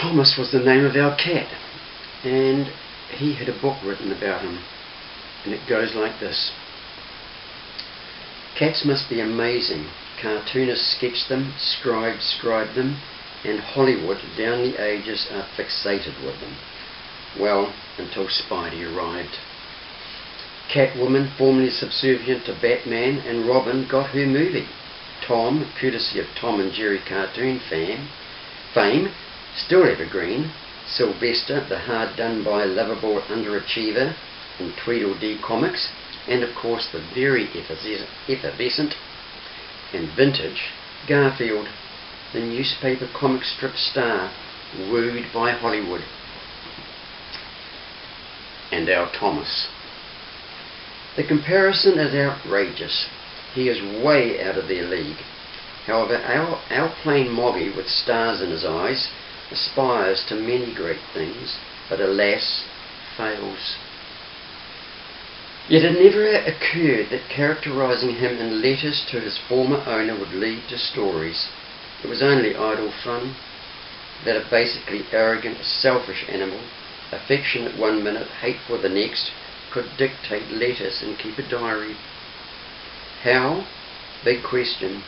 Thomas was the name of our cat, and he had a book written about him, and it goes like this. Cats must be amazing. Cartoonists sketched them, scribed them, and Hollywood down the ages are fixated with them. Well, until Spidey arrived. Catwoman, formerly subservient to Batman and Robin, got her movie. Tom, courtesy of Tom and Jerry cartoon fame, still evergreen. Sylvester, the hard-done-by lovable underachiever in Tweedledee comics, and of course the very effervescent and vintage Garfield, the newspaper comic strip star, wooed by Hollywood. And our Thomas. The comparison is outrageous. He is way out of their league. However, our plain moggy with stars in his eyes aspires to many great things, but alas, fails. Yet it never occurred that characterising him in letters to his former owner would lead to stories. It was only idle fun. That a basically arrogant, selfish animal, affectionate one minute, hateful the next, could dictate letters and keep a diary. How? Big question.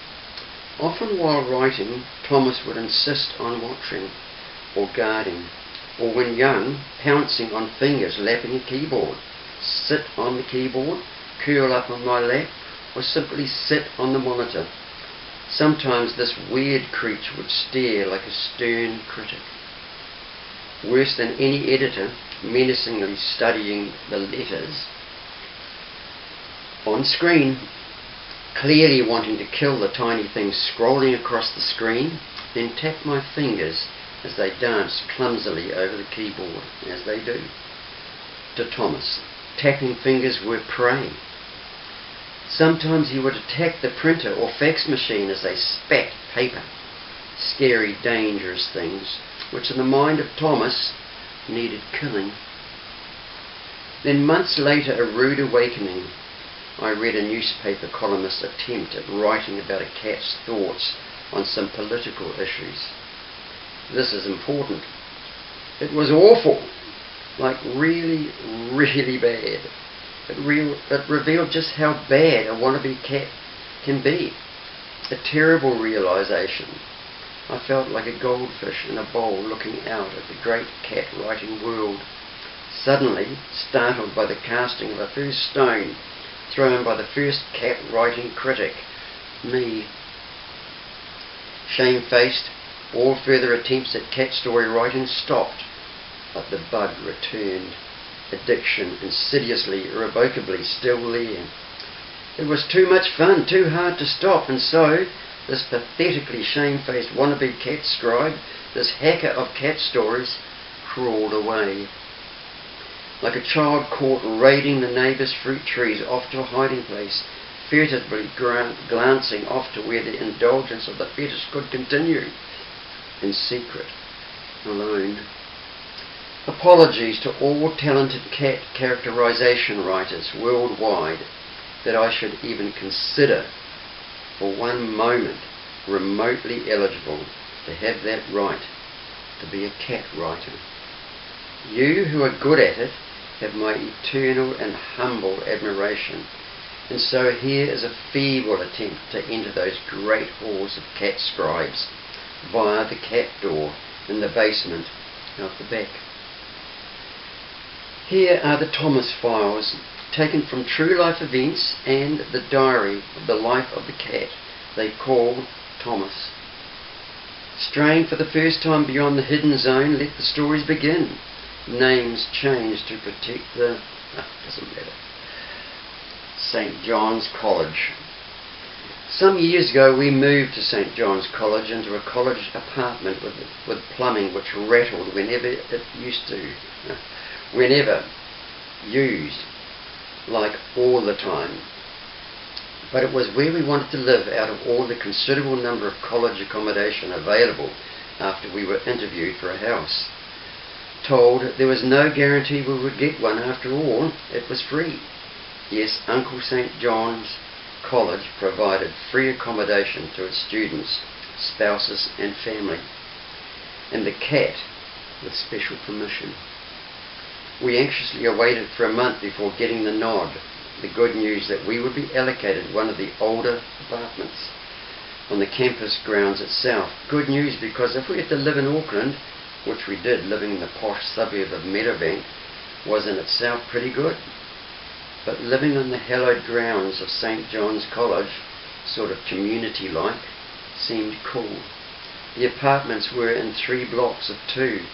Often while writing, Thomas would insist on watching, or guarding, or when young, pouncing on fingers lapping a keyboard. Sit on the keyboard, curl up on my lap, or simply sit on the monitor. Sometimes this weird creature would stare like a stern critic. Worse than any editor, menacingly studying the letters on screen, clearly wanting to kill the tiny things scrolling across the screen, then tap my fingers as they dance clumsily over the keyboard, as they do. To Thomas, tapping fingers were prey. Sometimes he would attack the printer or fax machine as they spat paper. Scary, dangerous things, which in the mind of Thomas needed killing. Then months later, a rude awakening. I read a newspaper columnist's attempt at writing about a cat's thoughts on some political issues. This is important. It was awful, like really, really bad. It revealed just how bad a wannabe cat can be. A terrible realization. I felt like a goldfish in a bowl looking out at the great cat-writing world, suddenly startled by the casting of a first stone thrown by the first cat-writing critic, me. Shamefaced, all further attempts at cat story writing stopped, but the bug returned. Addiction, insidiously, irrevocably still there. It was too much fun, too hard to stop, and so this pathetically shamefaced wannabe cat scribe, this hacker of cat stories, crawled away. Like a child caught raiding the neighbour's fruit trees off to a hiding place, furtively glancing off to where the indulgence of the fetish could continue, in secret, alone. Apologies to all talented cat characterization writers worldwide that I should even consider for one moment remotely eligible to have that right to be a cat writer. You who are good at it have my eternal and humble admiration, and so here is a feeble attempt to enter those great halls of cat scribes via the cat door in the basement out the back. Here are the Thomas files, taken from true life events and the diary of the life of the cat they call Thomas. Straying for the first time beyond the hidden zone, let the stories begin. Names changed to protect the... doesn't matter. St. John's College. Some years ago we moved to St. John's College into a college apartment with plumbing which rattled whenever it used to. Whenever used, like all the time. But it was where we wanted to live out of all the considerable number of college accommodation available after we were interviewed for a house. Told there was no guarantee we would get one after all, it was free. Yes, Uncle St. John's College provided free accommodation to its students, spouses and family. And the cat with special permission. We anxiously awaited for a month before getting the nod, the good news that we would be allocated one of the older apartments on the campus grounds itself. Good news because if we had to live in Auckland, which we did, living in the posh suburb of Meadowbank, was in itself pretty good. But living on the hallowed grounds of St. John's College, sort of community-like, seemed cool. The apartments were in 3 blocks of 2.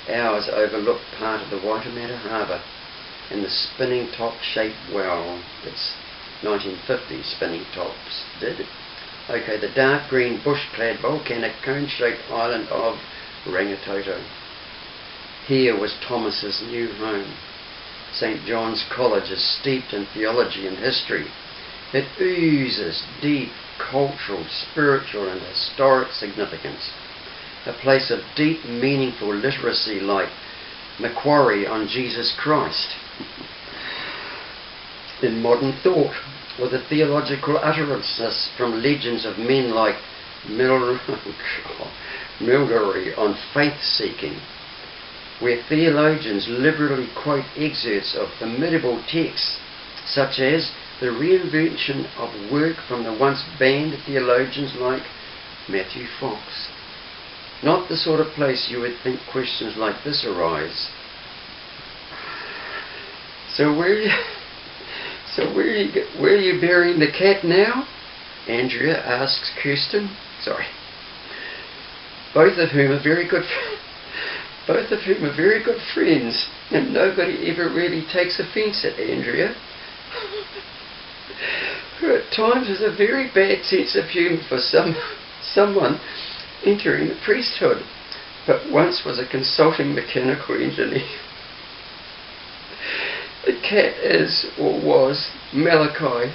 Ours overlooked part of the Waitemata Harbour and the spinning top-shaped, well, it's 1950s spinning tops did. Okay, the dark green bush-clad volcanic cone-shaped island of Rangitoto. Here was Thomas's new home. St. John's College is steeped in theology and history. It oozes deep cultural, spiritual and historic significance. A place of deep, meaningful literacy like Macquarrie on Jesus Christ. In modern thought, with the theological utterances from legends of men like Migliorie on faith-seeking, where theologians liberally quote excerpts of formidable texts such as the Reinvention of Work from the once banned theologians like Mathew Fox. Not the sort of place you would think questions like this arise. So where are you burying the cat now? Andrea asks Kirsten. Both of whom are very good friends, and nobody ever really takes offence at Andrea, who at times has a very bad sense of humour for someone entering the priesthood, but once was a consulting mechanical engineer. The cat is, or was, Malachi,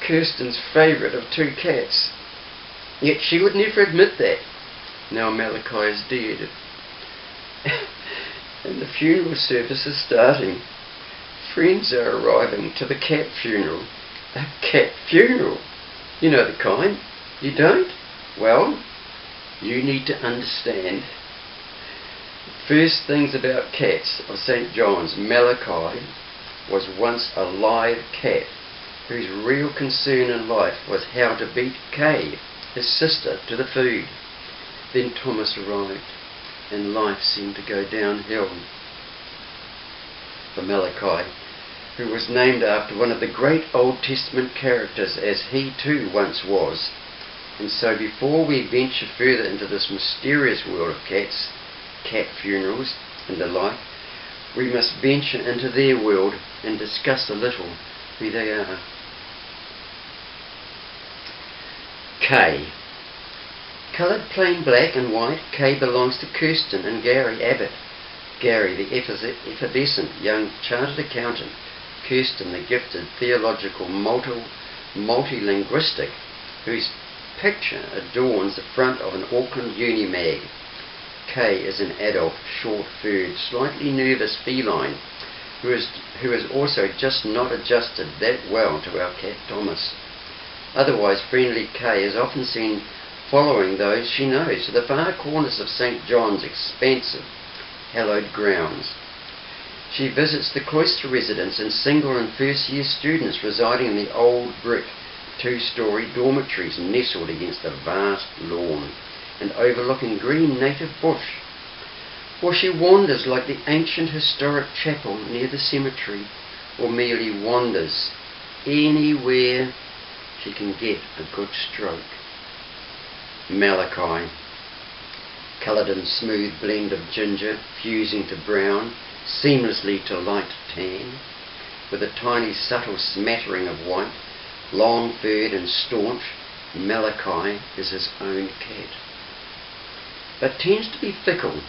Kirsten's favourite of 2 cats. Yet she would never admit that. Now Malachi is dead. And the funeral service is starting. Friends are arriving to the cat funeral. A cat funeral? You know the kind. You don't? Well, you need to understand. First things about cats of St. John's, Malachi was once a live cat whose real concern in life was how to beat Kay, his sister, to the food. Then Thomas arrived, and life seemed to go downhill for Malachi, who was named after one of the great Old Testament characters, as he too once was. And so before we venture further into this mysterious world of cats, cat funerals and the like, we must venture into their world and discuss a little who they are. Kay. Coloured plain black and white, Kay belongs to Kirsten and Gary Abbott. Gary, the effervescent young chartered accountant. Kirsten, the gifted theological multilinguistic, whose picture adorns the front of an Auckland uni mag. Kay is an adult, short-furred, slightly nervous feline who is also just not adjusted that well to our cat Thomas. Otherwise friendly Kay is often seen following those she knows to the far corners of St. John's expansive, hallowed grounds. She visits the cloister residents and single and first-year students residing in the old brick 2-storey dormitories nestled against a vast lawn and overlooking green native bush. Or she wanders like the ancient historic chapel near the cemetery, or merely wanders anywhere she can get a good stroke. Malachi, coloured in smooth blend of ginger, fusing to brown, seamlessly to light tan, with a tiny subtle smattering of white, long-furred and staunch, Malachi is his own cat. But tends to be fickle.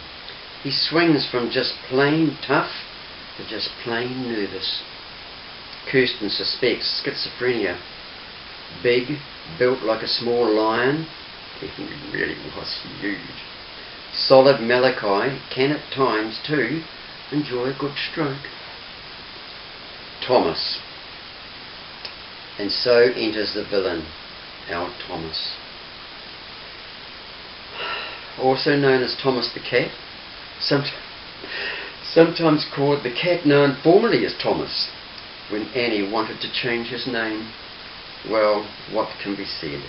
He swings from just plain tough to just plain nervous. Kirsten suspects schizophrenia. Big, built like a small lion. He really was huge. Solid Malachi can at times too enjoy a good stroke. Thomas. And so enters the villain, our Thomas. Also known as Thomas the Cat, sometimes called the cat known formerly as Thomas, when Annie wanted to change his name. Well, what can be said?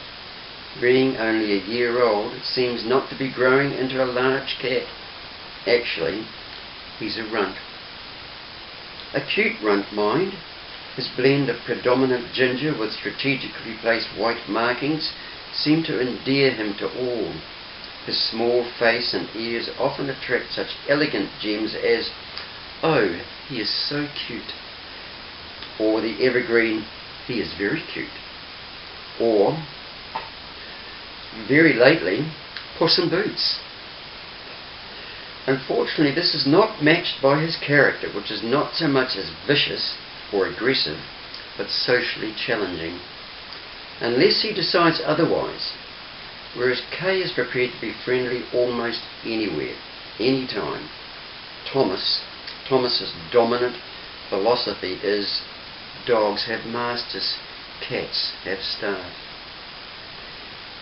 Being only a year old, it seems not to be growing into a large cat. Actually, he's a runt. A cute runt, mind. His blend of predominant ginger with strategically placed white markings seem to endear him to all. His small face and ears often attract such elegant gems as, "Oh, he is so cute," or the evergreen, "He is very cute," or, very lately, "Puss in Boots." Unfortunately, this is not matched by his character, which is not so much as vicious or aggressive, but socially challenging, unless he decides otherwise, whereas Kay is prepared to be friendly almost anywhere, anytime. Thomas's dominant philosophy is, dogs have masters, cats have staff.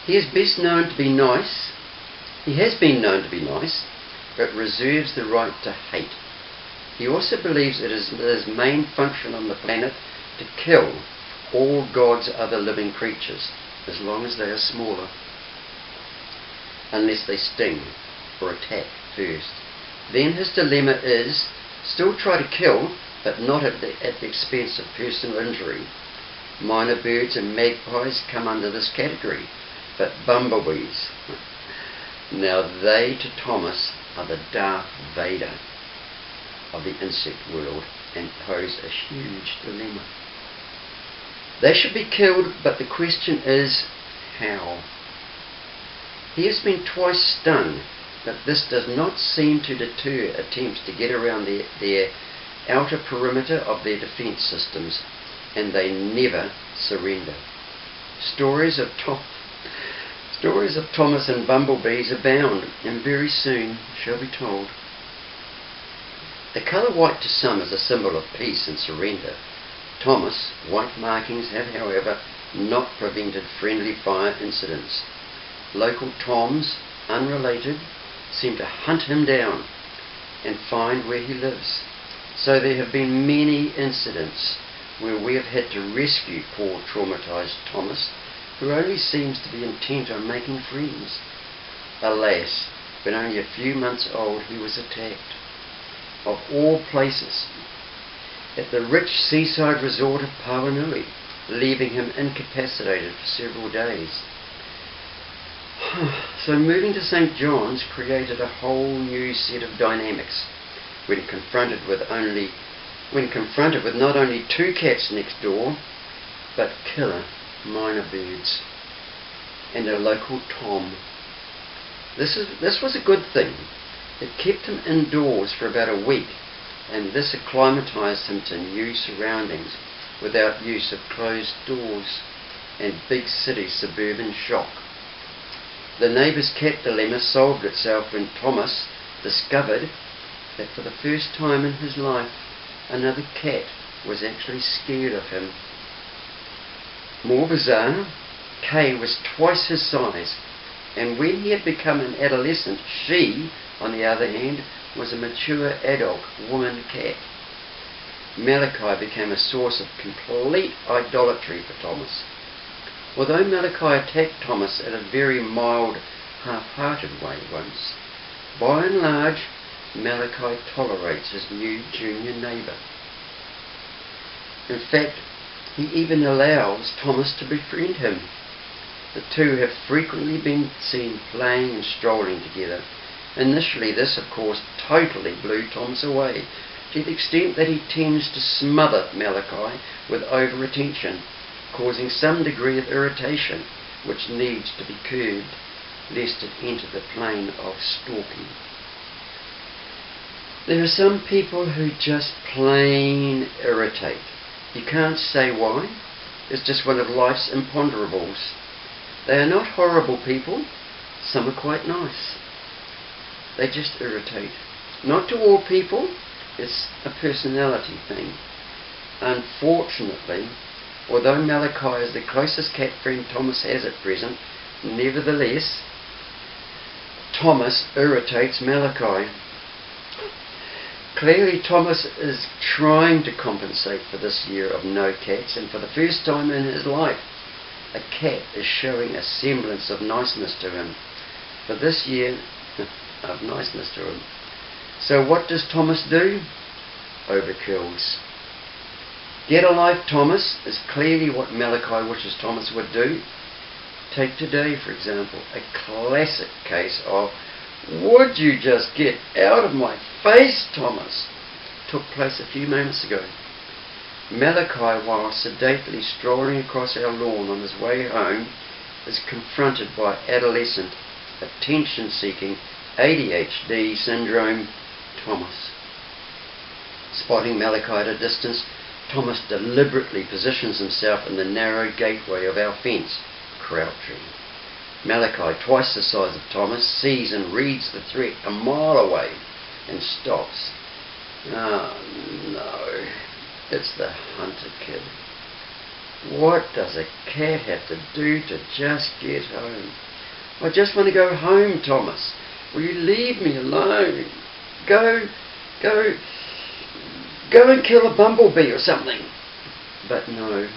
He is best known to be nice. He has been known to be nice, but reserves the right to hate. He also believes it is his main function on the planet to kill all God's other living creatures, as long as they are smaller, unless they sting or attack first. Then his dilemma is, still try to kill, but not at the expense of personal injury. Minor birds and magpies come under this category, but bumblebees, now they to Thomas are the Darth Vader of the insect world and pose a huge dilemma. They should be killed, but the question is, how? He has been twice stung, but this does not seem to deter attempts to get around their outer perimeter of their defence systems, and they never surrender. Stories of Thomas and bumblebees abound, and very soon shall be told. The colour white to some is a symbol of peace and surrender. Thomas' white markings have, however, not prevented friendly fire incidents. Local Toms, unrelated, seem to hunt him down and find where he lives. So there have been many incidents where we have had to rescue poor traumatised Thomas, who only seems to be intent on making friends. Alas, when only a few months old he was attacked. Of all places, at the rich seaside resort of Pawanui, leaving him incapacitated for several days. So moving to St. John's created a whole new set of dynamics when confronted with not only two cats next door, but killer minor birds and a local Tom. This was a good thing. It kept him indoors for about a week, and this acclimatized him to new surroundings without use of closed doors and big city suburban shock. The neighbour's cat dilemma solved itself when Thomas discovered that for the first time in his life, another cat was actually scared of him. More bizarre, Kay was twice his size, and when he had become an adolescent, she, on the other hand, was a mature adult woman cat. Malachi became a source of complete idolatry for Thomas. Although Malachi attacked Thomas in a very mild, half-hearted way once, by and large, Malachi tolerates his new junior neighbour. In fact, he even allows Thomas to befriend him. The two have frequently been seen playing and strolling together. Initially, this, of course, totally blew Thomas away, to the extent that he tends to smother Malachi with over-attention, causing some degree of irritation, which needs to be curbed, lest it enter the plane of stalking. There are some people who just plain irritate. You can't say why. It's just one of life's imponderables. They are not horrible people. Some are quite nice. They just irritate. Not to all people. It's a personality thing. Unfortunately, although Malachi is the closest cat friend Thomas has at present, nevertheless, Thomas irritates Malachi. Clearly Thomas is trying to compensate for this year of no cats, and for the first time in his life, a cat is showing a semblance of niceness to him. For this year of niceness to him. So what does Thomas do? Overkills. Get a life, Thomas, is clearly what Malachi wishes Thomas would do. Take today, for example, a classic case of, would you just get out of my face, Thomas? Took place a few moments ago. Malachi, while sedately strolling across our lawn on his way home, is confronted by adolescent, attention-seeking, ADHD syndrome Thomas. Spotting Malachi at a distance, Thomas deliberately positions himself in the narrow gateway of our fence, crouching. Malachi, twice the size of Thomas, sees and reads the threat a mile away and stops. Oh no, it's the hunted kid. What does a cat have to do to just get home? I just want to go home, Thomas. Will you leave me alone? Go and kill a bumblebee or something. But no.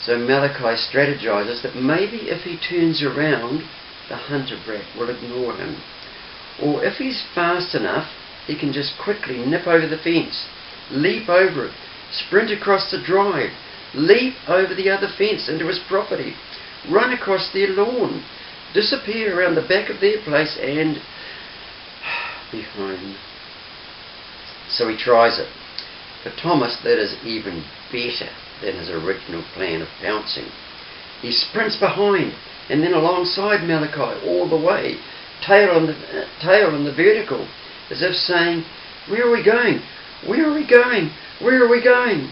So Malachi strategizes that maybe if he turns around, the hunter brat will ignore him. Or if he's fast enough, he can just quickly nip over the fence, leap over it, sprint across the drive, leap over the other fence into his property, run across their lawn, disappear around the back of their place and be home. So he tries it. For Thomas, that is even better than his original plan of pouncing. He sprints behind and then alongside Malachi all the way, tail in the vertical, as if saying, where are we going? Where are we going? Where are we going?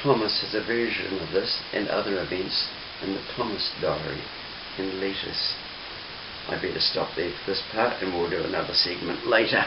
Thomas has a version of this and other events in the Thomas Diary and letters. I better stop there for this part and we'll do another segment later.